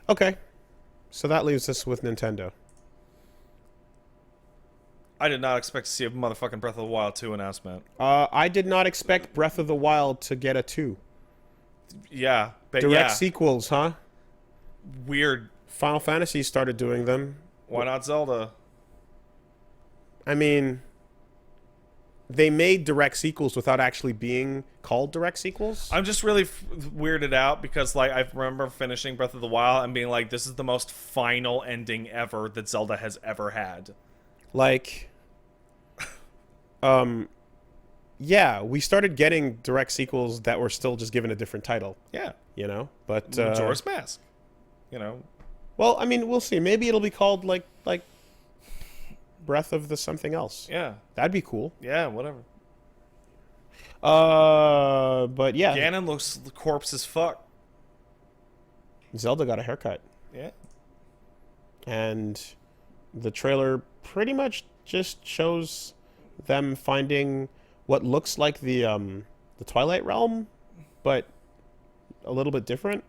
Okay. So that leaves us with Nintendo. I did not expect to see a motherfucking Breath of the Wild 2 announcement. I did not expect Breath of the Wild to get a 2. Yeah, but Direct yeah, sequels, huh? weird. Final Fantasy started doing them. Why not Zelda? I mean, they made direct sequels without actually being called direct sequels. I'm just really weirded out because, like, I remember finishing Breath of the Wild and being like, this is the most final ending ever that Zelda has ever had. Like, yeah, we started getting direct sequels that were still just given a different title, Yeah. you know? But, Majora's Mask. You know? well, I mean, we'll see. Maybe it'll be called, like Breath of the something else. Yeah. That'd be cool. Yeah, whatever. But yeah. Ganon looks corpse as fuck. Zelda got a haircut. Yeah. And the trailer pretty much just shows them finding what looks like the Twilight Realm, but a little bit different.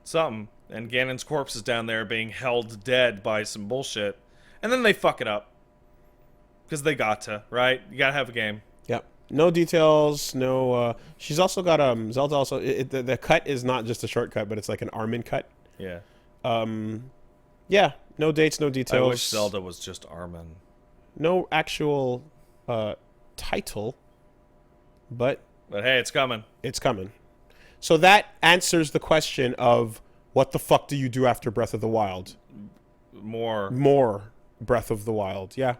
Something. And Ganon's corpse is down there being held dead by some bullshit. And then they fuck it up. Because they got to, right? You gotta have a game. Yep. No details, no... she's also got... Zelda also... the cut is not just a shortcut, but it's like an Armin cut. Yeah. Yeah. No dates, no details. I wish Zelda was just Armin. No actual title, but hey, it's coming. it's coming. So that answers the question of what the fuck do you do after Breath of the Wild? More Breath of the Wild. Yeah.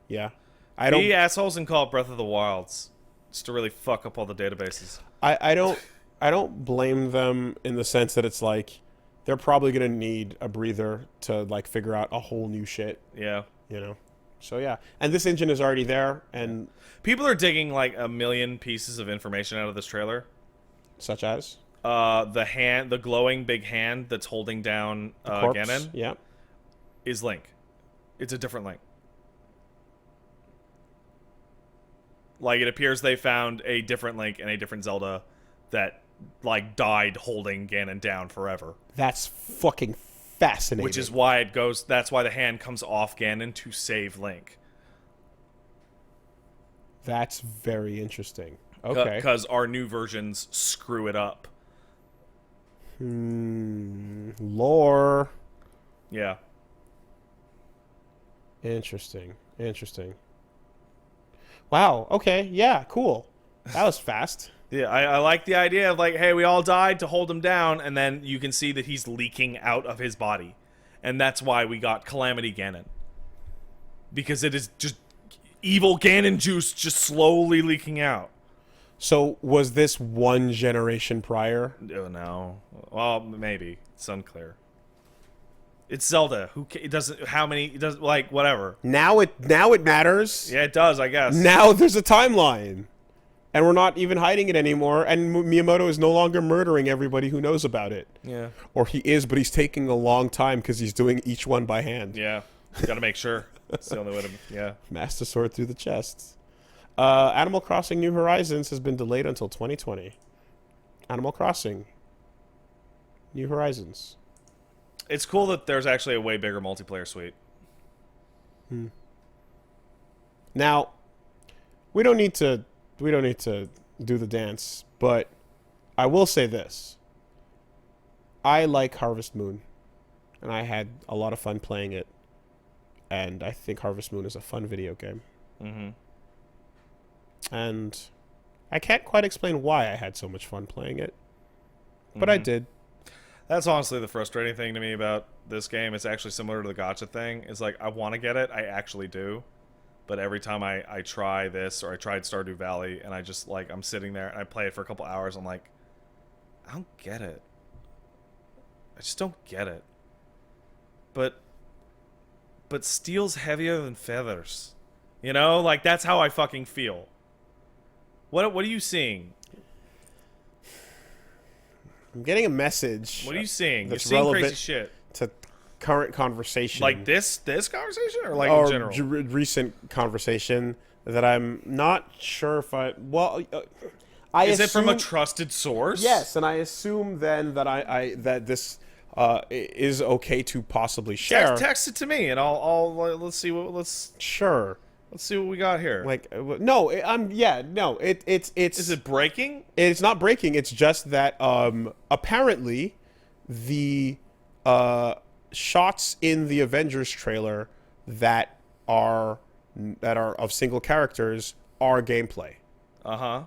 Yeah. I don't... The assholes and call it Breath of the Wilds. Just to really fuck up all the databases. I don't blame them in the sense that it's like they're probably gonna need a breather to like figure out a whole new shit. Yeah. You know? So yeah. And this engine is already there, and people are digging like a million pieces of information out of this trailer. such as The glowing big hand that's holding down corpse. Ganon Yeah. is Link. It's a different Link. Like, it appears they found a different Link and a different Zelda that, like, died holding Ganon down forever. That's fucking fascinating. Which is why it goes... That's why the hand comes off Ganon to save Link. That's very interesting. Okay. Because our new versions screw it up. Lore. Yeah. Interesting. Wow. Okay. Yeah. Cool. That was fast. Yeah, I like the idea of, like, hey, we all died to hold him down, and then you can see that he's leaking out of his body. And that's why we got Calamity Ganon. Because it is just evil Ganon juice just slowly leaking out. So was this one generation prior? Oh, no. Well, maybe. It's unclear. It's Zelda. It doesn't... How many... It doesn't... Like, whatever. Now it matters. Yeah, it does, I guess. Now there's a timeline. And we're not even hiding it anymore. And Miyamoto is no longer murdering everybody who knows about it. Yeah. Or he is, but he's taking a long time because he's doing each one by hand. Yeah. Gotta make sure. That's the only way to... Yeah. Master Sword through the chests. Animal Crossing New Horizons has been delayed until 2020. Animal Crossing New Horizons. It's cool that there's actually a way bigger multiplayer suite. Now, we don't need to do the dance, but I will say this. I like Harvest Moon, and I had a lot of fun playing it, and I think Harvest Moon is a fun video game. Mm-hmm. And I can't quite explain why I had so much fun playing it, but I did. That's honestly the frustrating thing to me about this game. It's actually similar to the gacha thing. It's like, I want to get it. I actually do. But every time I try this, or I tried Stardew Valley, and I just, like, I'm sitting there, and I play it for a couple hours, I'm like, I don't get it. I just don't get it. But steel's heavier than feathers. You know? Like, that's how I fucking feel. What are you seeing? I'm getting a message. What are you seeing? You're that's seeing relevant crazy shit. to current conversation. Like this conversation? Or like in general? Recent conversation that I'm not sure if I... Well, Is it from a trusted source? Yes, and I assume then that that this is okay to possibly share. Text it to me, and I'll let's see Sure. let's see what we got here. Like no, it's Is it breaking? it's not breaking. It's just that apparently the shots in the Avengers trailer that are of single characters are gameplay. Uh-huh.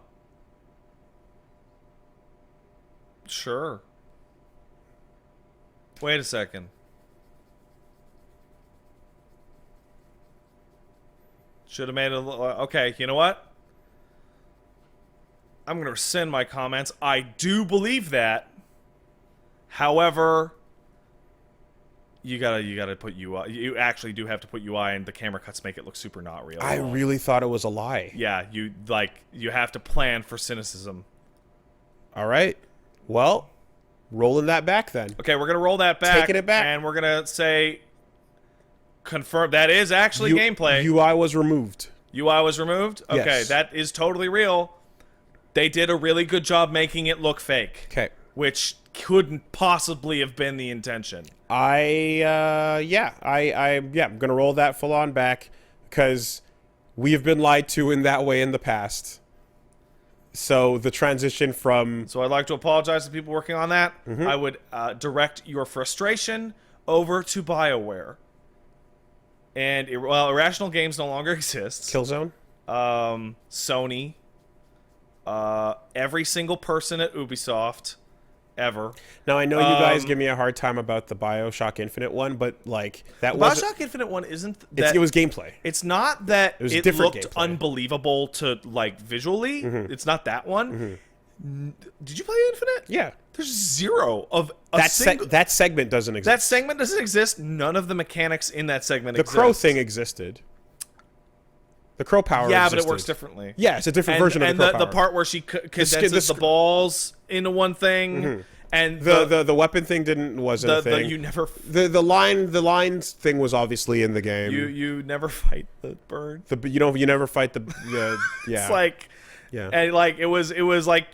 Sure. Wait a second. Should have made it okay, you know what? I'm going to rescind my comments. I do believe that. However, you gotta put UI. You actually do have to put UI, and the camera cuts make it look super not real. I really thought it was a lie. Yeah, you have to plan for cynicism. All right. Well, rolling that back then. Okay, we're gonna roll that back. Taking it back. And we're gonna say confirm that is actually gameplay. UI was removed. UI was removed? Okay, Yes. that is totally real. They did a really good job making it look fake. Okay. Which couldn't possibly have been the intention. I'm gonna roll that full on back because we have been lied to in that way in the past. So the transition from So I'd like to apologize to people working on that. I would direct your frustration over to BioWare. And Irrational Games no longer exists. Killzone. Sony. Every single person at Ubisoft. Ever. Now I know you guys give me a hard time about the BioShock Infinite one, but like that was BioShock Infinite one isn't that, it was gameplay. It's not that was it different looked gameplay. unbelievable to like visually. It's not that one. Did you play Infinite? Yeah. There's zero of a That single. that segment doesn't exist. That segment doesn't exist. None of the mechanics in that segment The exist. crow thing existed. The crow power Yeah, existed. but it works differently. Yeah, it's a different version of the crow power. And the part where she condenses the balls into one thing, and the weapon thing wasn't a thing. you never the lines thing was obviously in the game. you never fight the bird. You never fight the yeah. It's like yeah. And like it was like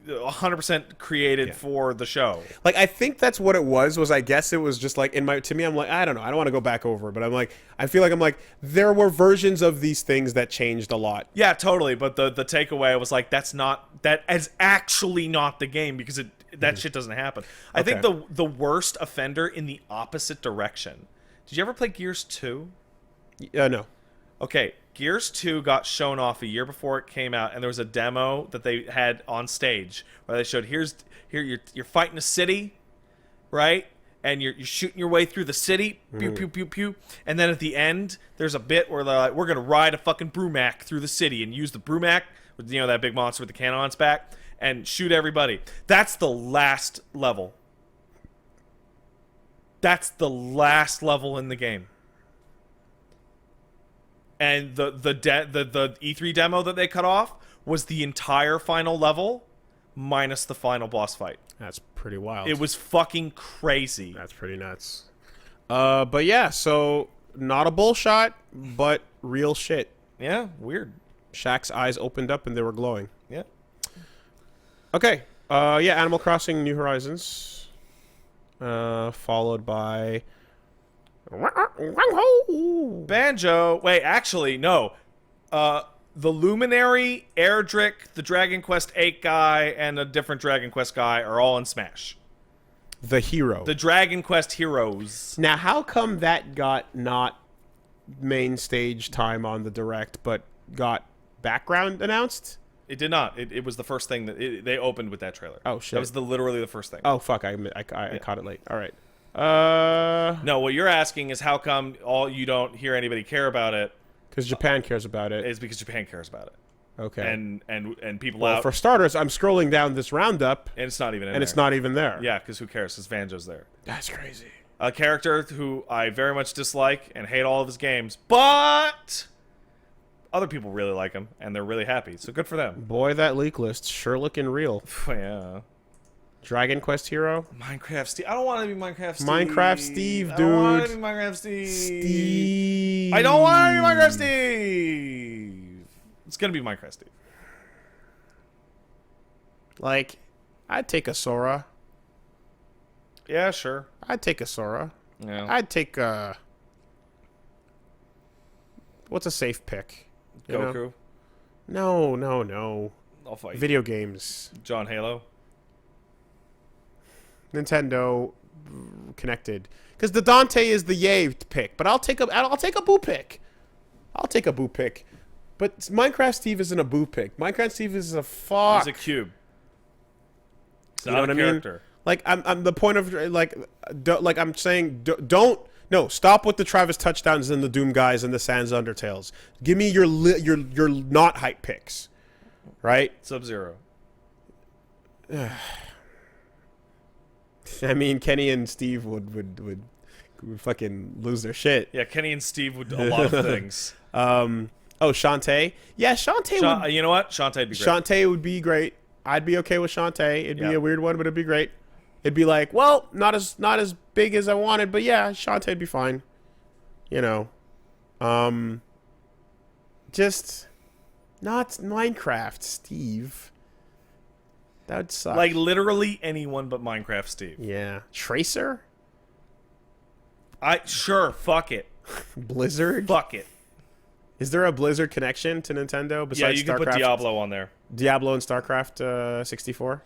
100% created for the show. Like I think that's what it was I guess it was just like to me I'm like I don't know, I don't want to go back over it, but I feel like there were versions of these things that changed a lot. Yeah, totally, but the takeaway was like that is actually not the game because that shit doesn't happen. I think the worst offender in the opposite direction. Did you ever play Gears 2? No. Okay, Gears 2 got shown off a year before it came out, and there was a demo that they had on stage where they showed here you're fighting a city, right? And you're shooting your way through the city, pew pew pew pew, and then at the end there's a bit where they're like, we're gonna ride a fucking Brumac through the city and use the Brumac with that big monster with the cannon on its back and shoot everybody. That's the last level. That's the last level in the game. And the E3 demo that they cut off was the entire final level minus the final boss fight. That's pretty wild. It was fucking crazy. That's pretty nuts. But yeah, so not a bullshot, but real shit. Yeah, weird. Shaq's eyes opened up and they were glowing. Yeah. Okay. Yeah, Animal Crossing New Horizons. Followed by Banjo. Wait, actually, no. The Luminary, Erdrick, the Dragon Quest 8 guy, and a different Dragon Quest guy are all in Smash. the hero. The Dragon Quest heroes. Now, how come that got not main stage time on the Direct, but got background announced? It did not. It was the first thing that they opened with that trailer. Oh, shit. That was literally the first thing. Oh, fuck. I caught it late. All right. No, what you're asking is how come you don't hear anybody care about it? Because Japan cares about it. Is because Japan cares about it. Okay. And people Well, out. for starters, I'm scrolling down this roundup, And it's not even in and there. it's not even there. Yeah, because who cares? Because Vanjo's there. That's crazy. A character who I very much dislike and hate all of his games, but other people really like him, and they're really happy, so good for them. Boy, that leak list sure looking real. Yeah. Dragon Quest hero? Minecraft Steve. I don't want to be Minecraft Steve. Minecraft Steve, I don't want to dude. be Minecraft Steve. Steve. I don't want to be Minecraft Steve. It's going to be Minecraft Steve. Like, I'd take a Sora. Yeah, sure. I'd take a Sora. Yeah. I'd take what's a safe pick? You know? Goku. No. I'll fight. Video games. John Halo. Nintendo connected. Because the Dante is the yay pick, but I'll take a boo pick. I'll take a boo pick. But Minecraft Steve isn't a boo pick. Minecraft Steve is a fuck. He's a cube. He's You not know a what I character. mean? Like I'm the point of like I'm saying don't stop with the Travis touchdowns and the Doom guys and the Sans Undertales. Give me your not hype picks, right? Sub-Zero. I mean, Kenny and Steve would fucking lose their shit. Yeah, Kenny and Steve would do a lot of things. Shantae. Yeah, Shantae would. You know what? Shantae'd be great. Shantae would be great. I'd be okay with Shantae. It'd be Yeah. a weird one, but it'd be great. It'd be like, well, not as big as I wanted, but yeah, Shantae'd be fine. You know. Just not Minecraft, Steve. That would suck. Like literally anyone but Minecraft Steve. Yeah. Tracer? Sure, fuck it. Blizzard? Fuck it. Is there a Blizzard connection to Nintendo besides Yeah, you can put StarCraft? Diablo on there. Diablo and StarCraft 64?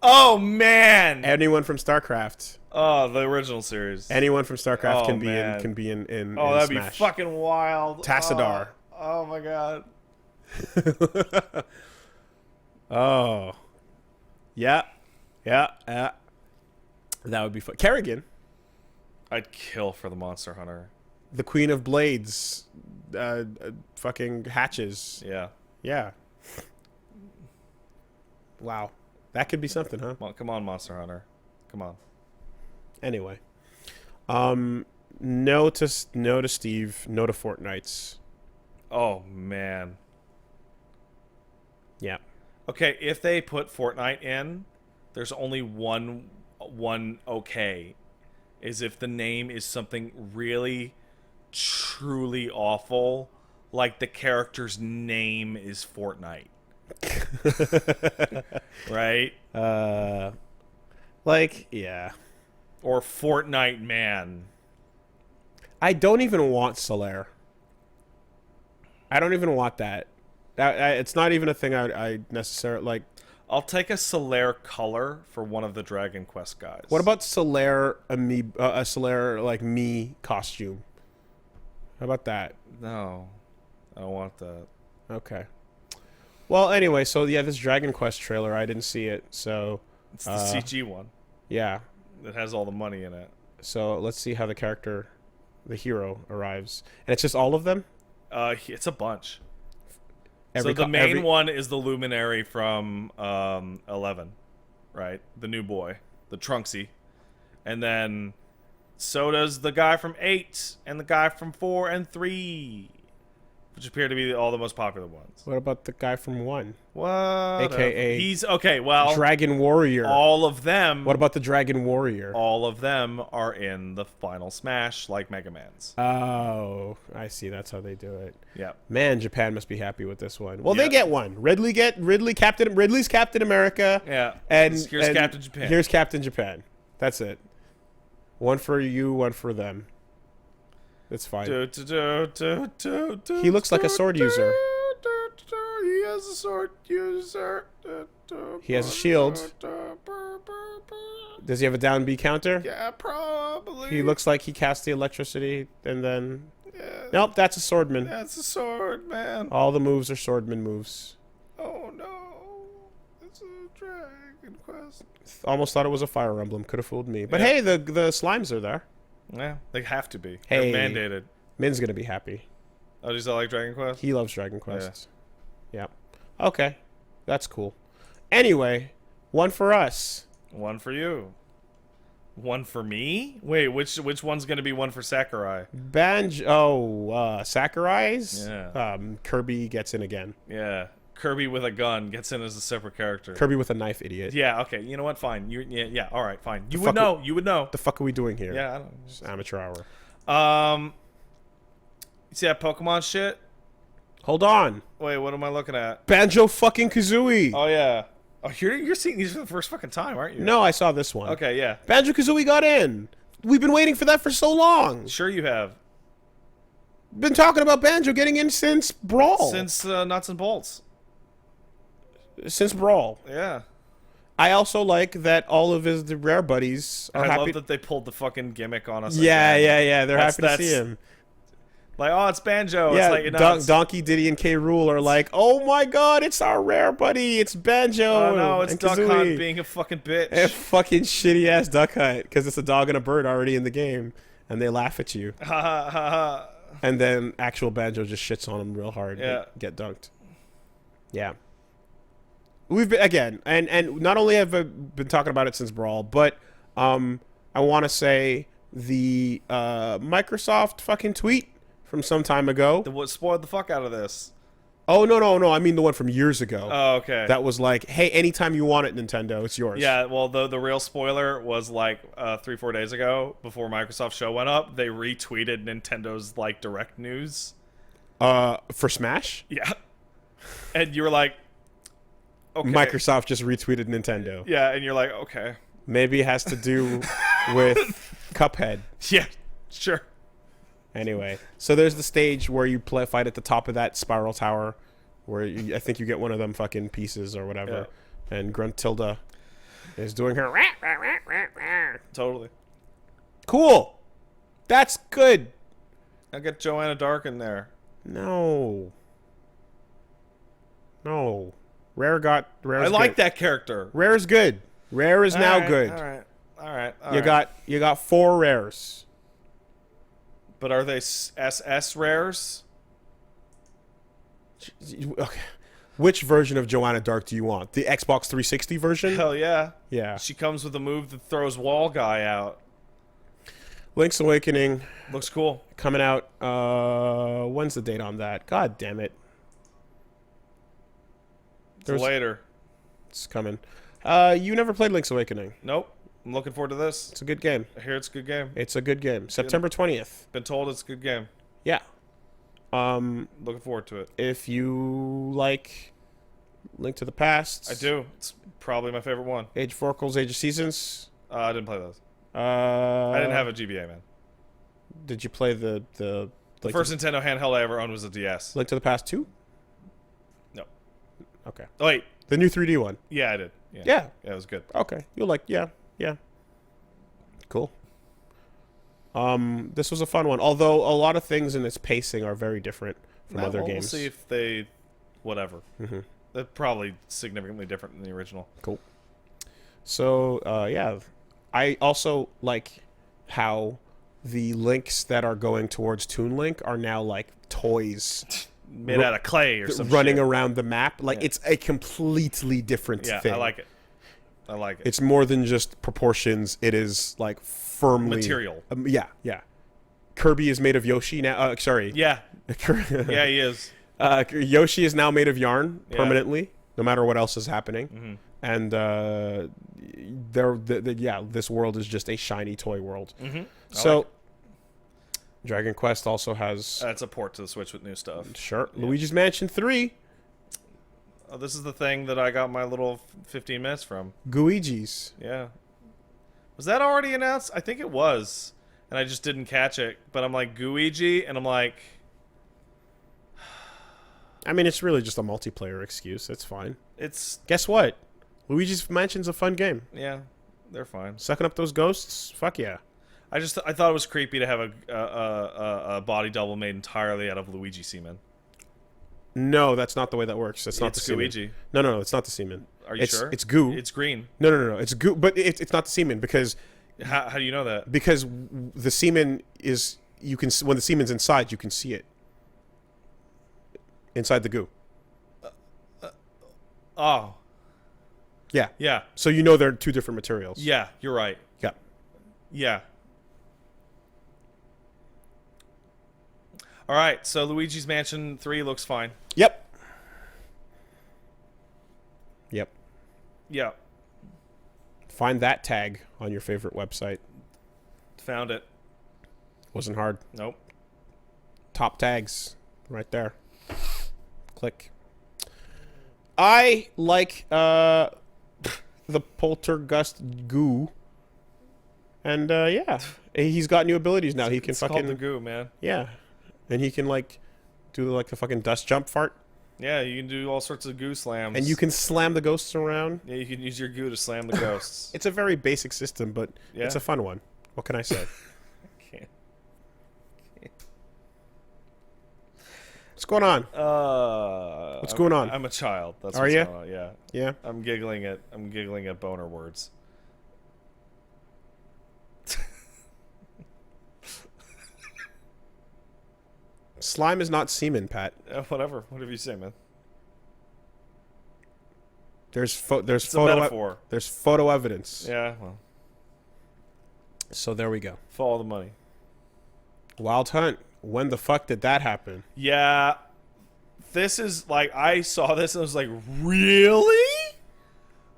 Oh man. Anyone from StarCraft. Oh, the original series. Anyone from StarCraft Oh, can be man. in Oh, that'd Smash. be fucking wild. Tassadar. Oh my god. Oh. Yeah. That would be fun. Kerrigan, I'd kill for the Monster Hunter. the Queen of Blades, fucking hatches. Yeah. Yeah. Wow. That could be something, huh? Come on, Monster Hunter. Come on. Anyway. No to Steve. No to Fortnites. Oh man. Yeah. Okay, if they put Fortnite in, there's only one okay. Is if the name is something really, truly awful, like the character's name is Fortnite. Right? Like, yeah. Or Fortnite Man. I don't even want Solaire. I don't even want that. It's not even a thing I necessarily like. I'll take a Solaire color for one of the Dragon Quest guys. What about Solaire a Solaire like me costume? How about that? No. I don't want that. Okay. Well, anyway, so yeah, this Dragon Quest trailer, I didn't see it, so It's the CG one. yeah. It has all the money in it. So let's see how the hero arrives, and it's just all of them. It's a bunch. Every So the co- main every- one is the Luminary from 11, right? The new boy, the Trunksy. And then so does the guy from 8 and the guy from 4 and 3, which appear to be all the most popular ones. What about the guy from 1? What? AKA He's okay, well, Dragon Warrior. all of them What about the Dragon Warrior? all of them are in the final Smash like Mega Man's. Oh, I see. That's how they do it. Yeah. Man, Japan must be happy with this one. Well, Yeah. they get one. Ridley's Captain America. Yeah. And Here's Captain Japan. Here's Captain Japan. That's it. One for you, one for them. It's fine. He looks like a sword user. He has a sword user. He has a shield. Does he have a down B counter? Yeah, probably. He looks like he casts the electricity and then... Yeah, Nope, that's a swordman. that's a sword, man. All the moves are swordman moves. Oh no. It's a Dragon Quest. Almost thought it was a Fire Emblem. Could have fooled me. But Yeah. hey, the slimes are there. Yeah, they have to be. Hey. They're mandated. Min's going to be happy. Oh, do you still like Dragon Quest? He loves Dragon Quest. Yeah. Okay. That's cool. Anyway, one for us. One for you. One for me? Wait, which one's gonna be one for Sakurai? Sakurai's? Yeah. Kirby gets in again. Yeah. Kirby with a gun gets in as a separate character. Kirby with a knife, idiot. Yeah, okay. You know what? Fine. Yeah, all right, fine. You fuck would know. You would know. The fuck are we doing here? Yeah, I don't It's amateur hour. know. You see that Pokemon shit? Hold on. Wait, what am I looking at? Banjo fucking Kazooie. Oh yeah. Oh, you're seeing these for the first fucking time, aren't you? No, I saw this one. Okay, yeah. Banjo-Kazooie got in. We've been waiting for that for so long. Sure you have. Been talking about Banjo getting in since Brawl. Since Nuts and Bolts. Since Brawl. Yeah. I also like that all of the rare buddies are I happy. love that they pulled the fucking gimmick on us. Yeah, again. yeah. They're happy to see him. Like, oh, it's Banjo. Yeah, It's like, no, Donkey, Diddy, and K. Rool are like, oh my god, it's our rare buddy. It's Banjo. Oh no, it's and Duck Kazooie. Hunt being a fucking bitch. A fucking shitty ass Duck Hunt because it's a dog and a bird already in the game, and they laugh at you. Ha ha ha ha. And then actual Banjo just shits on him real hard. Yeah. And get dunked. Yeah. We've been again, and not only have I been talking about it since Brawl, but I want to say the Microsoft fucking tweet from some time ago. What spoiled the fuck out of this? Oh no! I mean the one from years ago. Oh, okay. That was like, hey, anytime you want it, Nintendo, it's yours. Yeah, well, the real spoiler was like 3-4 days ago, before Microsoft show went up. They retweeted Nintendo's like direct news. For Smash, Yeah, and you were like, okay. Microsoft just retweeted Nintendo. Yeah, and you're like, okay. Maybe it has to do with Cuphead. Yeah, sure. Anyway, so there's the stage where you fight at the top of that spiral tower, where I think you get one of them fucking pieces or whatever, and Gruntilda is doing her. Totally. Cool. That's good. I'll get Joanna Dark in there. No. Rare I like that character. Rare's good. Rare is now good. All right. You got 4 rares. But are they SS rares? Okay. Which version of Joanna Dark do you want? The Xbox 360 version? Hell yeah. Yeah. She comes with a move that throws Wall Guy out. Link's Awakening Looks cool. coming out. When's the date on that? God damn it. It's later. It's coming. You never played Link's Awakening. Nope. I'm looking forward to this. It's a good game. I hear it's a good game. It's a good game. September 20th. Been told it's a good game. Yeah. Looking forward to it. If you like Link to the Past. I do. It's probably my favorite one. Age of Oracles, Age of Seasons. I didn't play those. I didn't have a GBA, man. Did you play the first Nintendo handheld I ever owned was a DS. Link to the Past 2? No. Okay. Oh, wait. The new 3D one. Yeah, I did. Yeah. Yeah, it was good. Okay. You'll like, yeah. Cool. This was a fun one. Although a lot of things in its pacing are very different from other games. We'll see if they... Whatever. Mm-hmm. They're probably significantly different than the original. Cool. So, yeah. I also like how the links that are going towards Toon Link are now like toys Made out of clay or something. running around the map. Like, it's a completely different thing. I like it. It's more than just proportions. It is like firmly material. Yeah. Kirby is made of Yoshi now. Sorry. Yeah. Yeah, he is. Yoshi is now made of yarn permanently, no matter what else is happening. Mm-hmm. And this world is just a shiny toy world. Mm-hmm. So, Dragon Quest also has. It's a port to the Switch with new stuff. Sure. Yeah. Luigi's Mansion 3. Oh, this is the thing that I got my little 15 minutes from. Guigi's. Yeah. Was that already announced? I think it was. And I just didn't catch it. But I'm like, Guigi? And I'm like... I mean, it's really just a multiplayer excuse. It's fine. It's... Guess what? Luigi's Mansion's a fun game. Yeah, they're fine. Sucking up those ghosts? Fuck yeah. I thought it was creepy to have a body double made entirely out of Luigi semen. No, that's not the way that works. That's not the semen. Luigi. No, it's not the semen. Are you sure? It's goo. It's green. No. It's goo, but it's not the semen because. How do you know that? Because the semen is when the semen's inside, you can see it inside the goo. Oh. Yeah. Yeah. So you know they're two different materials. Yeah, you're right. Yeah. Yeah. All right, so Luigi's Mansion 3 looks fine. Yep. Yeah. Find that tag on your favorite website. Found it. Wasn't hard. Nope. Top tags. Right there. Click. I like the poltergust goo. And yeah, he's got new abilities now. He can It's fucking called the goo, man. yeah, and he can like do like the fucking dust jump fart, Yeah, you can do all sorts of goo slams. and you can slam the ghosts around. Yeah, you can use your goo to slam the ghosts. It's a very basic system, but Yeah. it's a fun one. What can I say? Can't. What's going on? What's going on? I'm a child. That's Are what's ya? going on, yeah. Yeah. I'm giggling at boner words. Slime is not semen, Pat. Whatever you say, man. There's It's a photo metaphor. there's photo evidence. Yeah, well, So there we go. follow the money. Wild Hunt. When the fuck did that happen? Yeah, this is like I saw this and I was like, really?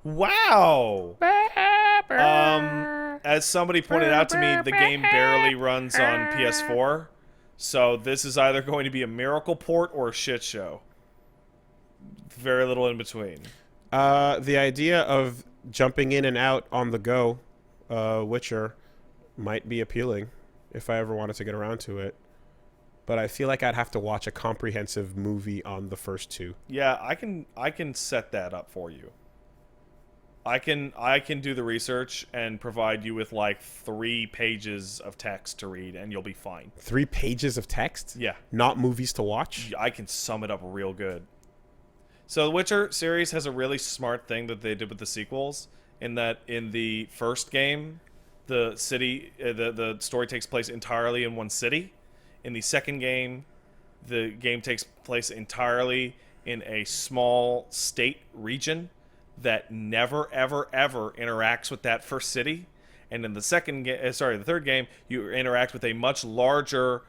Wow. As somebody pointed out to me, the game barely runs on PS4, so this is either going to be a miracle port or a shit show. Very little in between. The idea of jumping in and out on the go, Witcher, might be appealing if I ever wanted to get around to it. But I feel like I'd have to watch a comprehensive movie on the first two. Yeah, I can set that up for you. I can do the research and provide you with like 3 pages of text to read, and you'll be fine. 3 pages of text? Yeah, Not movies to watch? I can sum it up real good. So the Witcher series has a really smart thing that they did with the sequels, in that in the first game, the city, the story takes place entirely in one city. In the second game, the game takes place entirely in a small state region that never, ever, ever interacts with that first city. And in the the third game, you interact with a much larger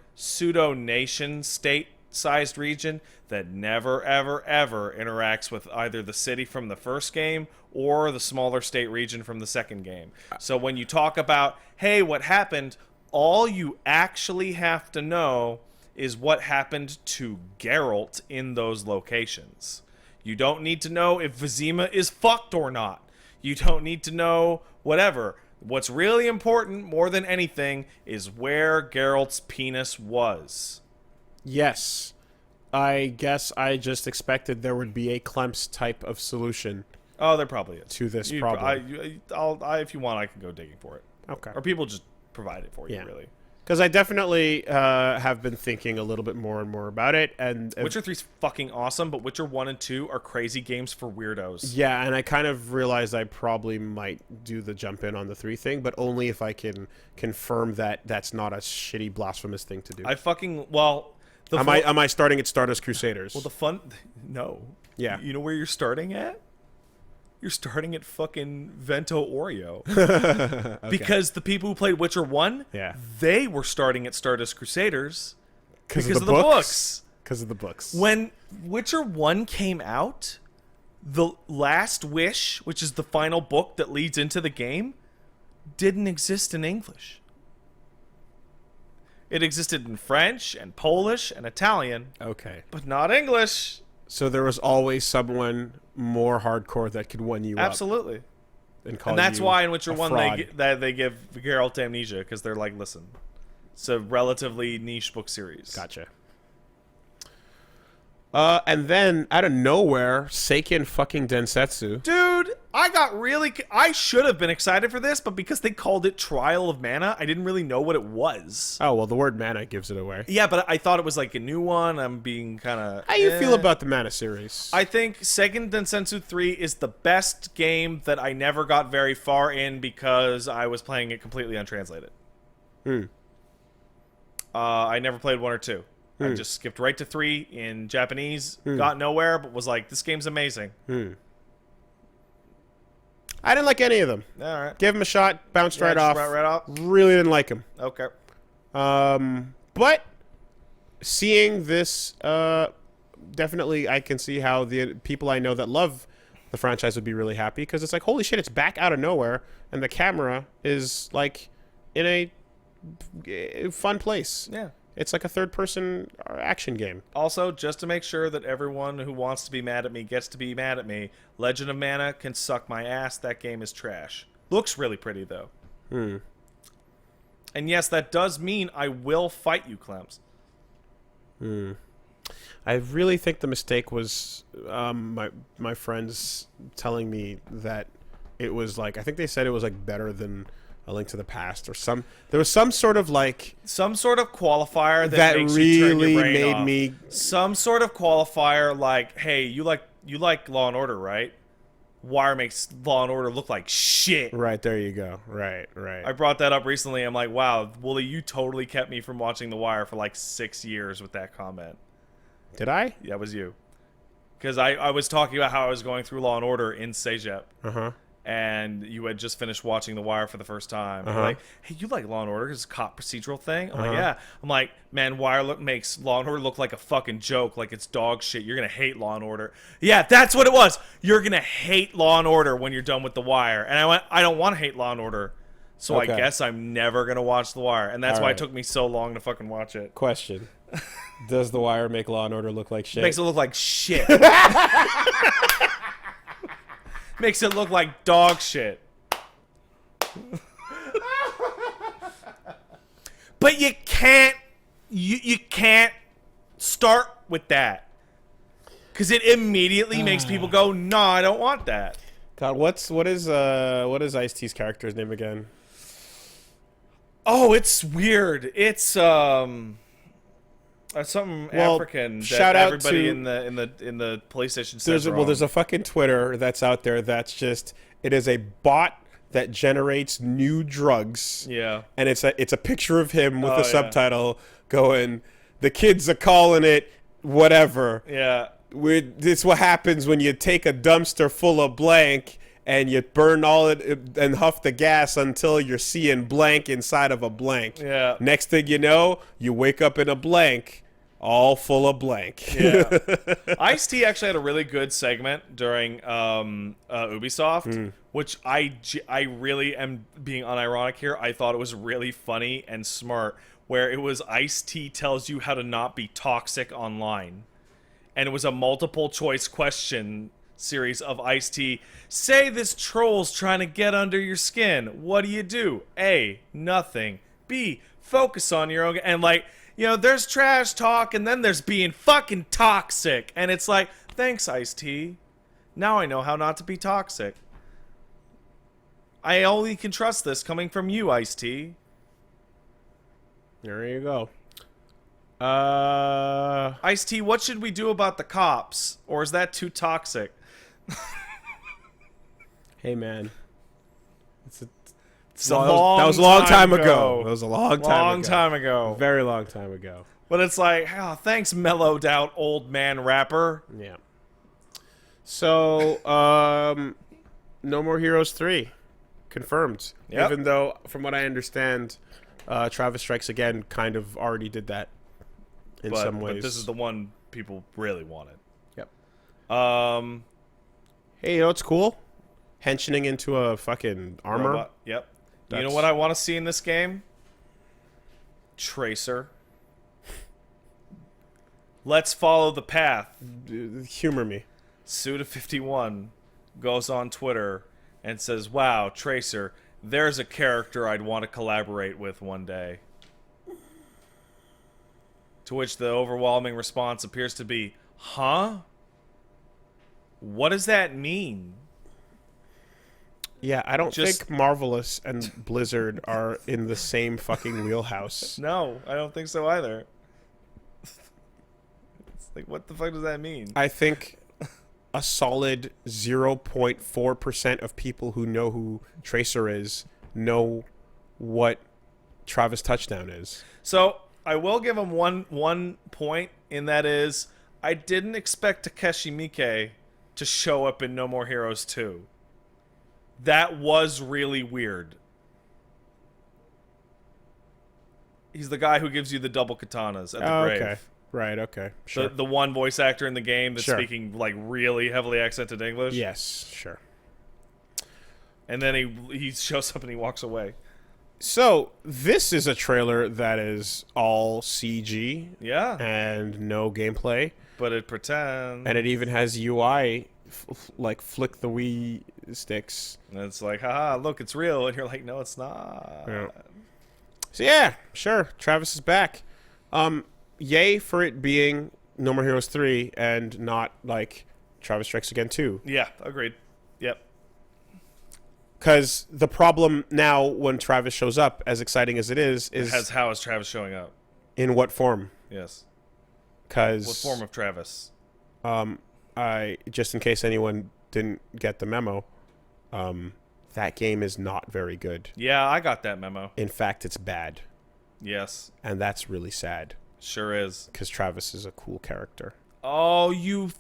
pseudo-nation state-sized region that never, ever, ever interacts with either the city from the first game or the smaller state region from the second game. So when you talk about, hey, what happened, all you actually have to know is what happened to Geralt in those locations. You don't need to know if Vizima is fucked or not. You don't need to know whatever. What's really important, more than anything, is where Geralt's penis was. Yes. I guess I just expected there would be a Clemps type of solution Oh, there probably is. to this problem. If you want, I can go digging for it. Okay. Or people just provide it for you, Yeah. really. Because I definitely have been thinking a little bit more and more about it. And Witcher 3's fucking awesome, but Witcher 1 and 2 are crazy games for weirdos. yeah, and I kind of realized I probably might do the jump in on the 3 thing, but only if I can confirm that that's not a shitty, blasphemous thing to do. Am I starting at Stardust Crusaders? No. Yeah. You know where you're starting at? You're starting at fucking Vento Oreo. Okay. Because the people who played Witcher 1, Yeah. they were starting at Stardust Crusaders Because of the books. Because of the books. When Witcher 1 came out, The Last Wish, which is the final book that leads into the game, didn't exist in English. It existed in French and Polish and Italian, Okay. but not English. So there was always someone more hardcore that could one you Absolutely. up. Call And that's you why in Witcher a 1 fraud. they give Geralt amnesia, because they're like, listen, it's a relatively niche book series. Gotcha. And then, out of nowhere, Seiken fucking Densetsu. Dude, I should have been excited for this, but because they called it Trial of Mana, I didn't really know what it was. Oh, well, the word mana gives it away. Yeah, but I thought it was like a new one. I'm being kind of... How you feel about the mana series? I think Seiken Densetsu 3 is the best game that I never got very far in because I was playing it completely untranslated. I never played 1 or 2. I just skipped right to 3 in Japanese, got nowhere, but was like, this game's amazing. I didn't like any of them. All right. Gave him a shot, bounced right off. Right off. Really didn't like him. Okay. But seeing this, definitely I can see how the people I know that love the franchise would be really happy, because it's like, holy shit, it's back out of nowhere, and the camera is like in a fun place. Yeah. It's like a third-person action game. Also, just to make sure that everyone who wants to be mad at me gets to be mad at me, Legend of Mana can suck my ass. That game is trash. Looks really pretty, though. And yes, that does mean I will fight you, Clems. I really think the mistake was my friends telling me that it was like, I think they said it was like better than A Link to the Past, or there was some sort of like some sort of qualifier that makes really you turn your brain made off. me Some sort of qualifier like, hey, you like Law and Order, right? Wire makes Law and Order look like shit. Right, there you go. Right. I brought that up recently. I'm like, wow, Wooly, you totally kept me from watching The Wire for like 6 years with that comment. Did I? Yeah, it was you. Because I was talking about how I was going through Law and Order in Sejep. And you had just finished watching The Wire for the first time. You're like, hey, you like Law and Order? It's a cop procedural thing? I'm like, yeah. I'm like, man, Wire makes Law and Order look like a fucking joke, like it's dog shit. You're going to hate Law and Order. Yeah, that's what it was. You're going to hate Law and Order when you're done with The Wire. And I went, I don't want to hate Law and Order. So I guess I'm never going to watch The Wire. And that's why it took me so long to fucking watch it. Question. Does The Wire make Law and Order look like shit? Makes it look like shit. Makes it look like dog shit. But you can't you can't start with that. Cuz it immediately makes people go, "No, I don't want that." God, what is Ice-T's character's name again? Oh, it's weird. It's something African. Shout that out everybody to in the PlayStation says there's a fucking Twitter that's out there that's just, it is a bot that generates new drugs. Yeah. And it's a picture of him with a subtitle going, "The kids are calling it whatever." Yeah. This is what happens when you take a dumpster full of blank and you burn all it and huff the gas until you're seeing blank inside of a blank. Yeah. Next thing you know, you wake up in a blank, all full of blank. Yeah. Ice-T actually had a really good segment during Ubisoft, which I really am being unironic here. I thought it was really funny and smart, where it was Ice-T tells you how to not be toxic online. And it was a multiple choice question series of Ice-T. Say this troll's trying to get under your skin. What do you do? A, nothing. B, focus on your own. And like, you know, there's trash talk and then there's being fucking toxic. And it's like, thanks, Ice-T. Now I know how not to be toxic. I only can trust this coming from you, Ice-T. There you go. Ice-T, what should we do about the cops? Or is that too toxic? Hey, man. That was a long time ago. That was a long time ago. Very long time ago. But it's like, oh, thanks, mellowed out old man rapper. Yeah. So, No More Heroes 3. Confirmed. Yep. Even though, from what I understand, Travis Strikes Again kind of already did that in some ways. But this is the one people really wanted. Yep. Hey, you know what's cool? Henching into a fucking armor. Robot. Yep. You know what I want to see in this game? Tracer. Let's follow the path. Humor me. Suda51 goes on Twitter and says, "Wow, Tracer, there's a character I'd want to collaborate with one day." To which the overwhelming response appears to be, "Huh? What does that mean?" Yeah, I don't think Marvelous and Blizzard are in the same fucking wheelhouse. No, I don't think so either. It's like, what the fuck does that mean? I think a solid 0.4% of people who know who Tracer is know what Travis Touchdown is. So I will give him one point, and that is I didn't expect Takeshi Miike to show up in No More Heroes 2. That was really weird. He's the guy who gives you the double katanas at the grave. Okay. Right, okay. Sure. The one voice actor in the game that's speaking like really heavily accented English. Yes, sure. And then he shows up and he walks away. So this is a trailer that is all CG Yeah, and no gameplay, but it pretends. and it even has UI like flick the Wii sticks. And it's like, haha, look, it's real. And you're like, no, it's not. Yeah. So yeah, sure, Travis is back. Yay for it being No More Heroes 3 and not like Travis Strikes Again 2. Yeah, agreed. Yep. Because the problem now when Travis shows up, as exciting as it is How is Travis showing up? in what form? Yes. Because What form of Travis? I just in case anyone didn't get the memo, that game is not very good. Yeah, I got that memo. In fact, it's bad, Yes, and that's really sad sure is. because Travis is a cool character. Oh, you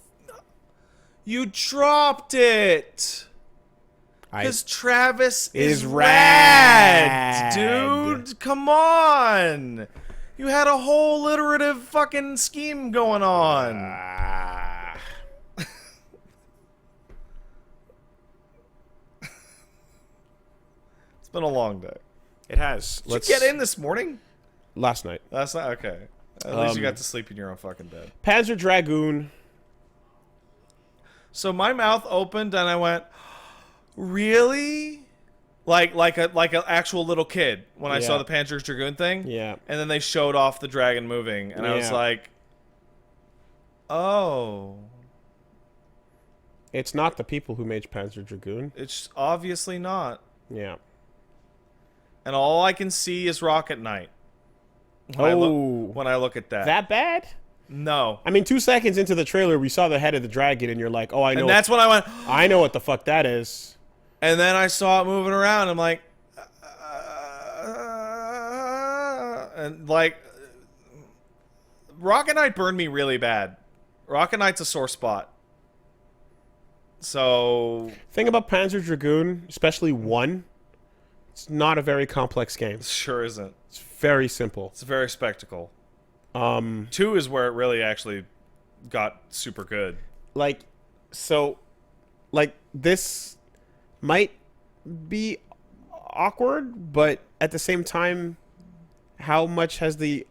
dropped it. Because Travis is is rad. dude. Come on. You had a whole iterative fucking scheme going on. It's been a long day. It has. Did you get in this morning? Last night. That's not okay. At least you got to sleep in your own fucking bed. Panzer Dragoon. So my mouth opened and I went, really? Like an actual little kid when I saw Yeah. the Panzer Dragoon thing. Yeah. And then they showed off the dragon moving, and I was Yeah. like, oh, It's not the people who made Panzer Dragoon. it's obviously not. Yeah. And all I can see is Rocket Knight. When I look at that. That bad? No. I mean, 2 seconds into the trailer, we saw the head of the dragon, and you're like, "Oh, I know." And that's when I went, I know what the fuck that is. and then I saw it moving around. I'm like, and like, Rocket Knight burned me really bad. Rocket Knight's a sore spot. So Thing about Panzer Dragoon, especially 1, it's not a very complex game. sure isn't. It's very simple. It's a very spectacle. 2 is where it really actually got super good. Like, so, like, this might be awkward, but at the same time, how much has the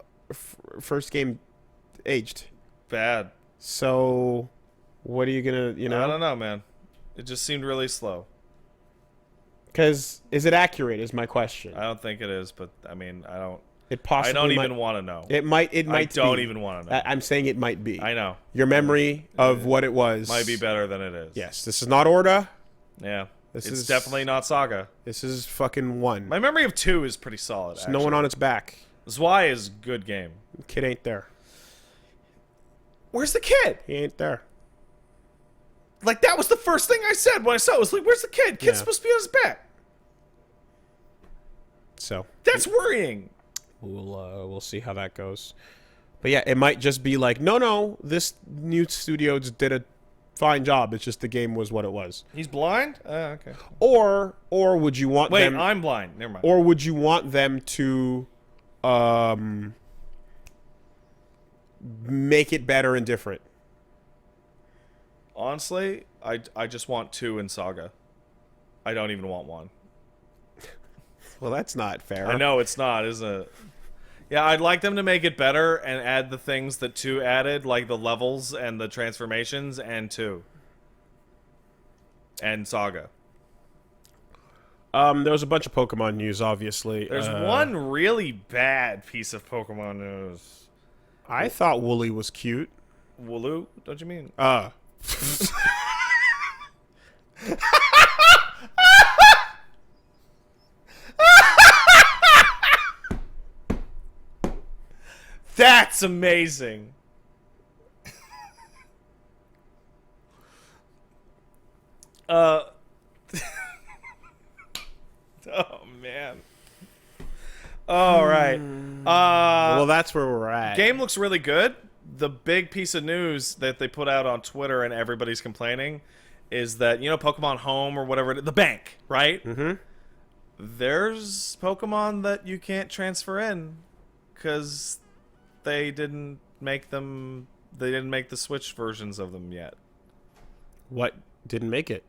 first game aged? Bad. So, what are you gonna, I don't know, man. It just seemed really slow. Because is it accurate? Is my question. I don't think it is, but I mean, I don't. It possibly. I don't might, even want to know. It might. It might. I don't be. even want to know. I'm saying it might be. I know. Your memory of what it was Might be better than it is. Yes, this is not Orda. Yeah. This It's is definitely not Saga. This is fucking 1. My memory of 2 is pretty solid. There's no one on its back. Zwei is a good game. The kid ain't there. Where's the kid? He ain't there. Like, that was the first thing I said when I saw it. Was like, where's the kid? Kid's Yeah. supposed to be on his back. So That's worrying. we'll see how that goes. But yeah, it might just be like, no, this new studio just did a fine job. It's just the game was what it was. He's blind? Okay. Or would you want Wait, them? I'm blind. Never mind. Or would you want them to, make it better and different? Honestly, I just want 2 in Saga. I don't even want 1. Well, that's not fair. I know it's not, isn't it? Yeah, I'd like them to make it better and add the things that 2 added, like the levels and the transformations, and 2. And Saga. There was a bunch of Pokemon news, obviously. There's one really bad piece of Pokemon news. I thought Woolie was cute. Wooloo? Don't you mean? That's amazing. Oh man. All right. Well, that's where we're at. Game looks really good. The big piece of news that they put out on Twitter and everybody's complaining is that, Pokemon Home or whatever, the bank, right? Mm-hmm. There's Pokemon that you can't transfer in because they didn't make the Switch versions of them yet. What didn't make it?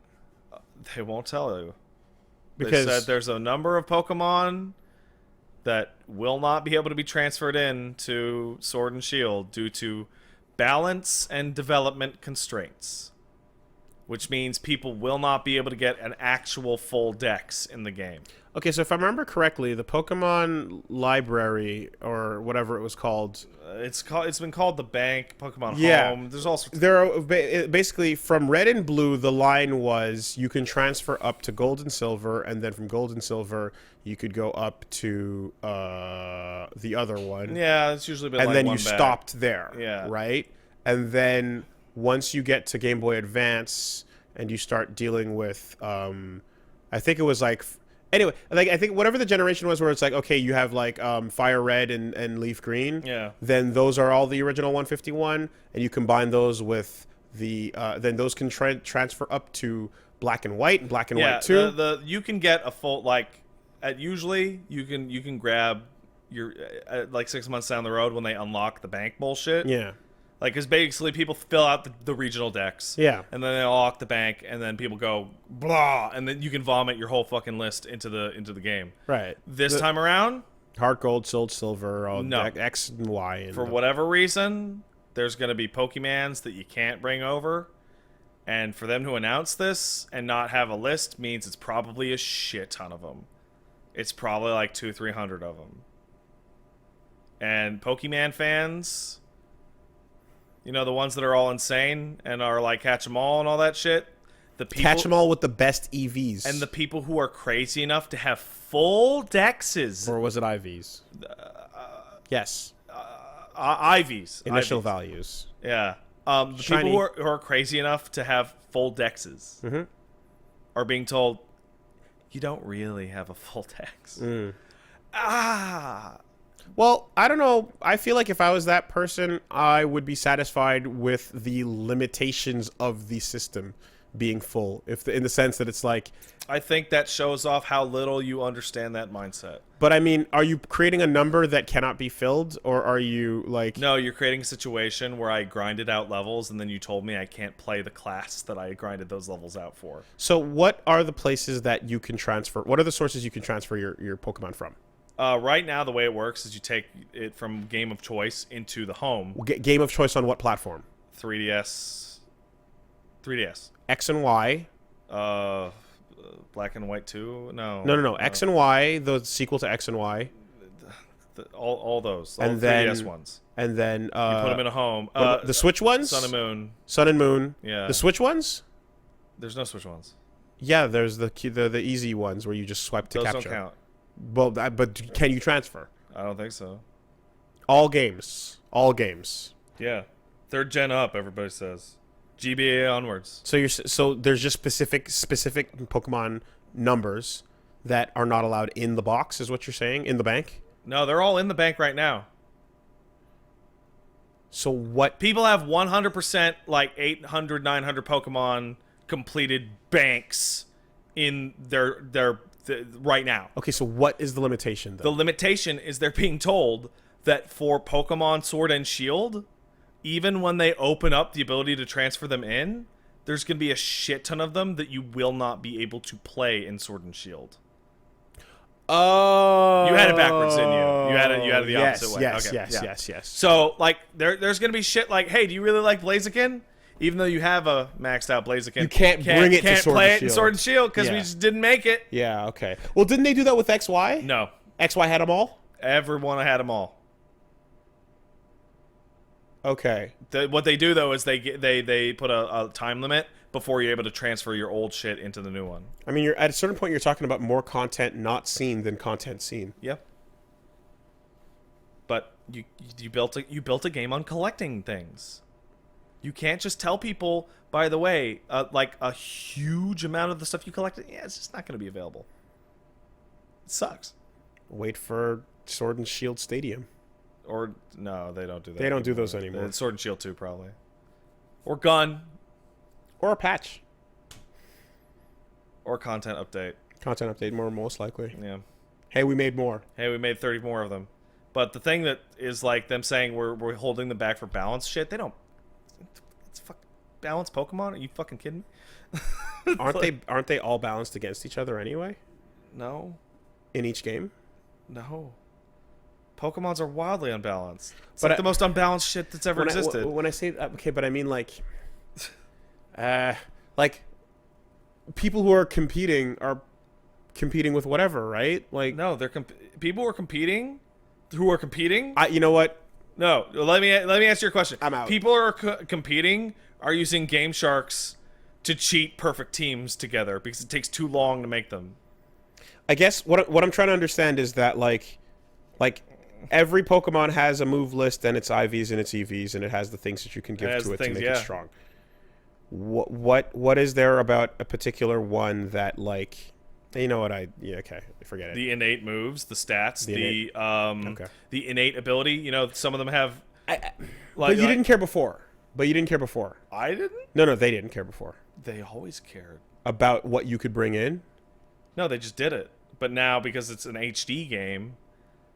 They won't tell you. Because They said there's a number of Pokemon that will not be able to be transferred in to Sword and Shield due to balance and development constraints. Which means people will not be able to get an actual full dex in the game. Okay, so if I remember correctly, the Pokemon Library or whatever it was called, It's been called the Bank, Pokemon Yeah. Home. There's all sorts. there are basically from Red and Blue, the line was you can transfer up to Gold and Silver, and then from Gold and Silver you could go up to the other one. Yeah, it's usually been And like then one you bag. stopped there. Yeah. Right? And then once you get to Game Boy Advance and you start dealing with I think it was like anyway, like I think whatever the generation was where it's like, okay, you have like Fire Red and Leaf Green. Yeah. Then those are all the original 151, and you combine those with the then those can transfer up to Black and White and Black and White 2. The you can get a full usually you can grab your like 6 months down the road when they unlock the bank bullshit. Yeah. Like, because basically people fill out the regional decks. Yeah. And then they unlock the bank, and then people go, blah, and then you can vomit your whole fucking list into the game. Right. This time around, Heart Gold, Soul Silver, all No. X and Y. And for whatever reason, there's going to be Pokemans that you can't bring over. And for them to announce this and not have a list means it's probably a shit ton of them. It's probably like 200-300 of them. And Pokemon fans... You know, the ones that are all insane and are like catch 'em all and all that shit. The people, catch them all with the best EVs. and the people who are crazy enough to have full dexes. Or was it IVs? Yes. IVs. Initial IVs. values. Yeah. The Shiny. people who are crazy enough to have full dexes are being told, you don't really have a full dex. Well, I don't know. I feel like if I was that person, I would be satisfied with the limitations of the system being full, in the sense that it's like. I think that shows off how little you understand that mindset. But I mean, are you creating a number that cannot be filled, or are you like? No, you're creating a situation where I grinded out levels, and then you told me I can't play the class that I grinded those levels out for. So, what are the places that you can transfer? What are the sources you can transfer your Pokemon from? Right now, the way it works is you take it from game of choice into the home. Game of choice on what platform? 3DS. X and Y. Black and White 2? No. No. X and Y, the sequel to X and Y. All those. All And the 3DS then- ones. And then You put them in a home. the Switch ones? Sun and Moon. Sun and Moon. Yeah. The Switch ones? There's no Switch ones. Yeah, there's the easy ones where you just swipe to Those capture. don't count. Well, but can you transfer? I don't think so. All games. All games. Yeah. 3rd gen up, everybody says. GBA onwards. So there's just specific Pokemon numbers that are not allowed in the box, is what you're saying, in the bank? No, they're all in the bank right now. So what? People have 100% like 800, 900 Pokemon completed banks in their right now. Okay, so what is the limitation The then? limitation is they're being told that for Pokemon Sword and Shield, even when they open up the ability to transfer them in, there's going to be a shit ton of them that you will not be able to play in Sword and Shield. Oh, You had it backwards, didn't you? You had it the opposite way. Yes, Okay, yes. yeah. So, like, there's going to be shit like, hey, do you really like Blaziken? Even though you have a maxed out Blaziken, You can't bring it to can't Sword play and it in Shield. Sword and Shield because we Yeah. just didn't make it. Yeah, okay. Well, didn't they do that with XY? No, XY had them all? everyone had them all. Okay. What they do though is they put a time limit before you're able to transfer your old shit into the new one. I mean, you're at a certain point you're talking about more content not seen than content seen. Yep. But you built a game on collecting things. You can't just tell people, by the way, like a huge amount of the stuff you collected, yeah, it's just not going to be available. It sucks. Wait for Sword and Shield Stadium. Or no, they don't do that. They don't do those anymore. Sword and Shield 2 probably. Or Gun. Or a patch. Or content update. Content update, more most likely. Yeah. Hey, we made more. Hey, we made 30 more of them. But the thing that is like them saying we're holding them back for balance shit, they don't. It's balance Pokemon? Are you fucking kidding me? Aren't they all balanced against each other anyway? No. In each game? No. Pokemons are wildly unbalanced. It's But like the most unbalanced shit that's ever existed. When I say okay, but I mean like people who are competing with whatever, right? Like No, they're people who are competing. you know what? No, let me answer your question. I'm out. People who are competing are using Game Sharks to cheat perfect teams together because it takes too long to make them. I guess what I'm trying to understand is that like every Pokemon has a move list and its IVs and its EVs, and it has the things that you can give to it to make it strong. What is there about a particular one that like, you know what, okay, forget it. The innate moves, the stats, the innate ability. You know, some of them have. But you didn't care before. I didn't. No, they didn't care before They always cared about what you could bring in. No, they just did it. But now, because it's an HD game,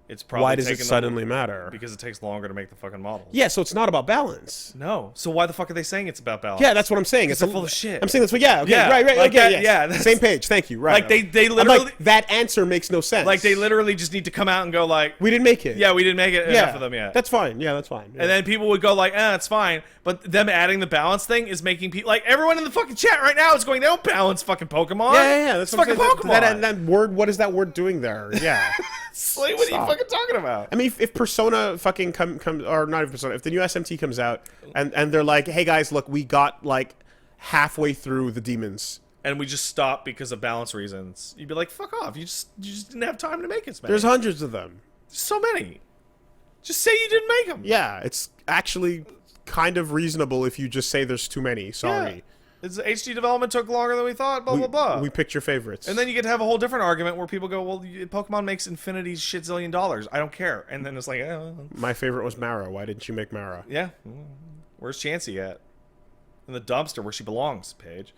it's probably why does it suddenly matter? Because it takes longer to make the fucking models. Yeah, so it's not about balance. No. So why the fuck are they saying it's about balance? Yeah, that's what I'm saying. It's full of shit. I'm saying that's what. Yeah. Okay. Yeah, Right. like okay. that, yes. yeah. Same page. Thank you. Right. Like they literally that answer makes no sense. like they literally just need to come out and go like, we didn't make it. Yeah, we didn't make it enough of them yet. That's fine. Yeah, that's fine. Yeah. And then people would go like, it's fine. But them adding the balance thing is making people like everyone in the fucking chat right now is going, they don't balance fucking Pokemon. Yeah. That's fucking Pokemon. That word. What is that word doing there? Yeah. Like, what are you fucking talking about? I mean, if Persona fucking comes, or not even Persona, if the new SMT comes out and they're like, hey guys, look, we got like halfway through the demons, and we just stopped because of balance reasons, you'd be like, fuck off. You just didn't have time to make it, man. There's hundreds of them. So many. Just say you didn't make them. Yeah, it's actually kind of reasonable if you just say there's too many. Sorry. Yeah. It's HD development took longer than we thought, blah, blah, blah. We picked your favorites. And then you get to have a whole different argument where people go, well, Pokemon makes Infinity's shit zillion dollars. I don't care. And then it's like, My favorite was Mara. Why didn't you make Mara? Yeah. Where's Chansey at? In the dumpster where she belongs, Paige.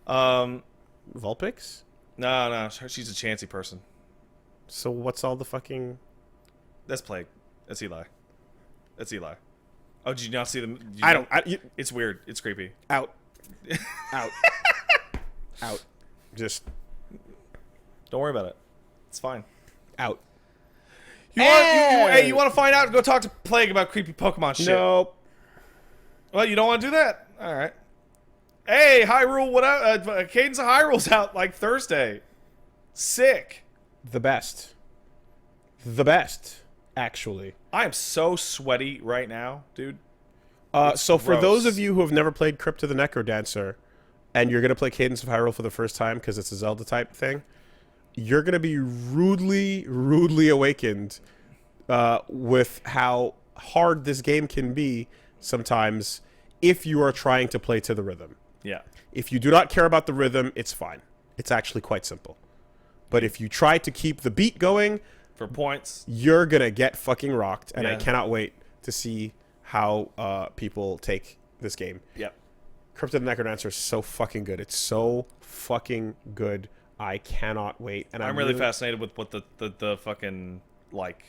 Vulpix? No. She's a Chansey person. So what's all the fucking... That's Plague. That's Eli. Oh, did you not see them? It's weird. It's creepy. Out. Just don't worry about it. It's fine. Out. You want to find out? Go talk to Plague about creepy Pokemon shit. Nope. Well, you don't want to do that. All right. Hey, Hyrule! What up? Cadence of Hyrule's out like Thursday. Sick. The best, actually. I am so sweaty right now, dude. So for those of you who have never played Crypt of the Necrodancer, and you're going to play Cadence of Hyrule for the first time because it's a Zelda type thing, you're going to be rudely awakened with how hard this game can be sometimes if you are trying to play to the rhythm. Yeah. If you do not care about the rhythm, it's fine. It's actually quite simple. But if you try to keep the beat going... For points. You're going to get fucking rocked, and I cannot wait to see how people take this game. Yep. Crypt of the Necrodancer is so fucking good. It's so fucking good. I cannot wait. And I'm really fascinated with what the fucking like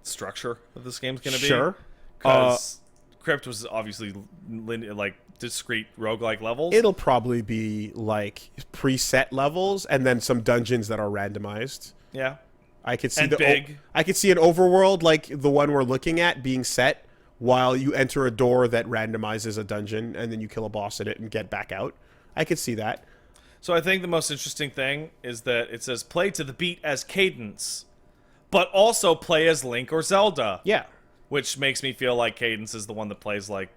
structure of this game's gonna be. Sure. Because Crypt was obviously like discrete roguelike levels. It'll probably be like preset levels and then some dungeons that are randomized. Yeah. I could see I could see an overworld like the one we're looking at being set while you enter a door that randomizes a dungeon and then you kill a boss in it and get back out. I could see that. So I think the most interesting thing is that it says play to the beat as Cadence, but also play as Link or Zelda. Yeah. Which makes me feel like Cadence is the one that plays like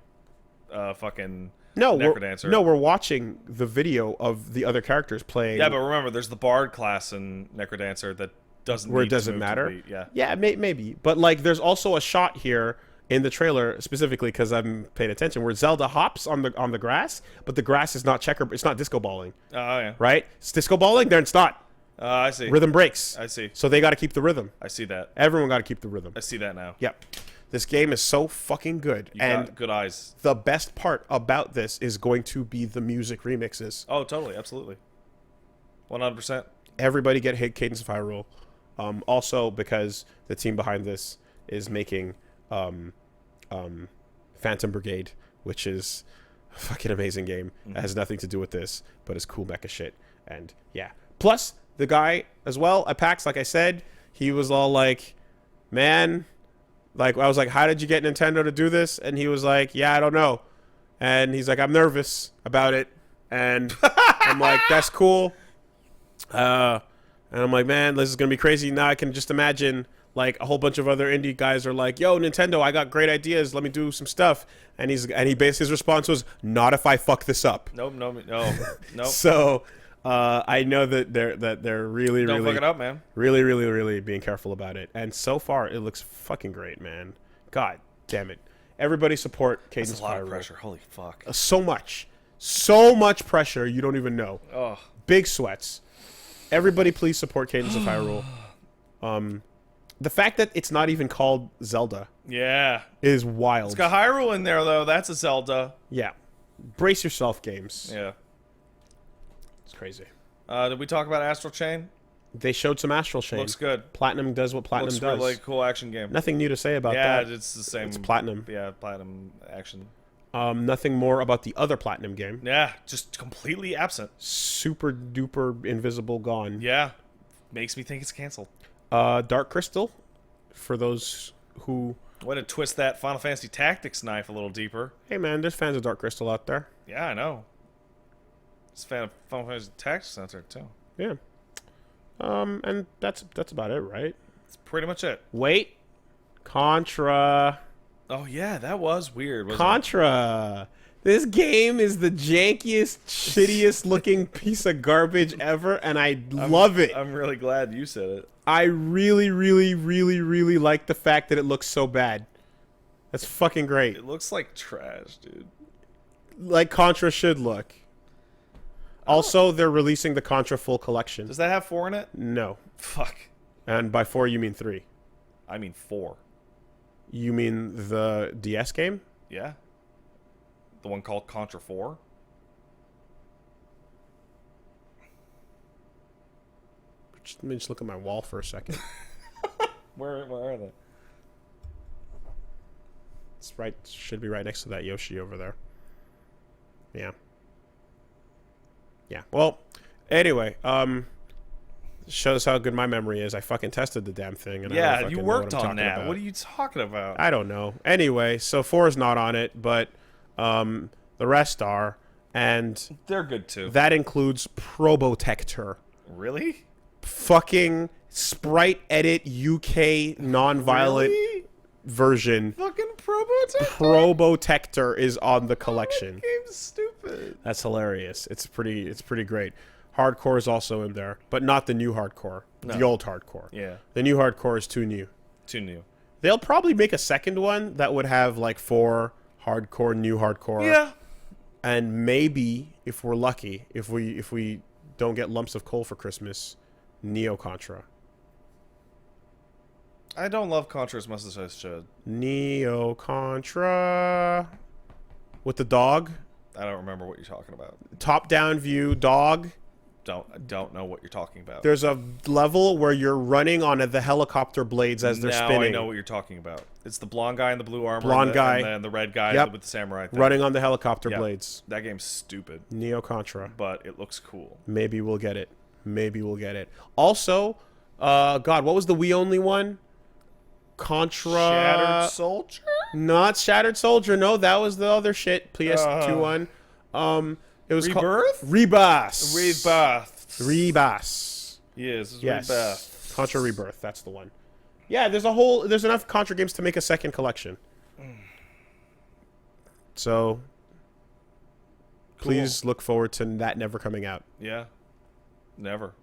fucking Necrodancer. We're watching the video of the other characters playing. Yeah, but remember, there's the Bard class in Necrodancer that doesn't where it doesn't matter. Yeah, maybe. But like, there's also a shot here in the trailer specifically because I'm paying attention where Zelda hops on the grass, but the grass is not it's not disco balling. Oh yeah. Right? It's disco balling. Then it's not. I see. Rhythm breaks. I see. So they got to keep the rhythm. I see that. Everyone got to keep the rhythm. I see that now. Yep. This game is so fucking good. You got good eyes. The best part about this is going to be the music remixes. Oh, totally. Absolutely. 100%. Everybody get hit Cadence of Hyrule. Also, because the team behind this is making Phantom Brigade, which is a fucking amazing game. It has nothing to do with this, but it's cool mecha shit. And yeah. Plus, the guy as well at PAX, like I said, he was all like, man, like, I was like, how did you get Nintendo to do this? And he was like, yeah, I don't know. And he's like, I'm nervous about it. And I'm like, that's cool. And I'm like, man, this is going to be crazy. Now I can just imagine, like, a whole bunch of other indie guys are like, yo, Nintendo, I got great ideas. Let me do some stuff. And he based his response was, not if I fuck this up. Nope. So I know that they're really, Don't really, fuck it up, man. really, really, really being careful about it. And so far, it looks fucking great, man. God damn it. Everybody support Cadence That's of a lot Hyrule. of pressure. Holy fuck. So much pressure. You don't even know. Oh. Big sweats. Everybody, please support Cadence of Hyrule. The fact that it's not even called Zelda Yeah. is wild. It's got Hyrule in there, though. That's a Zelda. Yeah. Brace yourself, games. Yeah. It's crazy. Did we talk about Astral Chain? They showed some Astral Chain. Looks good. Platinum does what Platinum Looks does. really cool action game. Nothing new to say about Yeah, that. it's the same. It's Platinum. Yeah, Platinum action. Nothing more about the other Platinum game. Yeah, just completely absent. Super duper invisible gone. Yeah. Makes me think it's canceled. Dark Crystal, for those who... Way to twist that Final Fantasy Tactics knife a little deeper. Hey man, there's fans of Dark Crystal out there. Yeah, I know. It's a fan of Final Fantasy Tactics out there, too. Yeah. And that's about it, right? That's pretty much it. Wait. Contra. Oh, yeah, that was weird, wasn't Contra. This game is the jankiest, shittiest looking piece of garbage ever, and I love it. I'm really glad you said it. I really, really, really, really like the fact that it looks so bad. That's fucking great. It looks like trash, dude. Like Contra should look. Also, they're releasing the Contra full collection. Does that have 4 in it? No. Fuck. And by 4, you mean 3. I mean 4. You mean the DS game? Yeah. The one called Contra 4? Let me just look at my wall for a second. Where are they? It's right. Should be right next to that Yoshi over there. Yeah. Yeah. Well, anyway, shows how good my memory is. I fucking tested the damn thing. And I don't Yeah, fucking you know worked what I'm on talking that. about. What are you talking about? I don't know. Anyway, so 4 is not on it, but the rest are, and They're good, too. that includes Probotector. Really? Fucking sprite edit UK non-violent Really? version. Fucking Probotector? Probotector is on the collection. That game's stupid. That's hilarious. It's pretty great. Hardcore is also in there, but not the new hardcore. No. The old hardcore. Yeah. The new hardcore is too new. Too new. They'll probably make a second one that would have like 4 hardcore, new hardcore. Yeah. And maybe, if we're lucky, if we don't get lumps of coal for Christmas, Neo Contra. I don't love Contra as much as I should. Neo Contra with the dog. I don't remember what you're talking about. Top-down view dog. I don't know what you're talking about. There's a level where you're running on the helicopter blades as they're now spinning. I know what you're talking about. It's the blonde guy in the blue armor. Blonde guy. And then the red guy Yep. with the samurai thing. Running on the helicopter Yep. blades. That game's stupid, Neo Contra. but it looks cool. Maybe we'll get it. Maybe we'll get it. Also, God, what was the Wii only one? Contra. Shattered Soldier? Not Shattered Soldier. No, that was the other shit. PS2 one. It was Rebirth? called Rebirth. Rebirth. Rebirth. Yes, it's Yes. Rebirth. Contra Rebirth. That's the one. Yeah, there's enough Contra games to make a second collection. So, please look forward to that never coming out. Yeah. Never.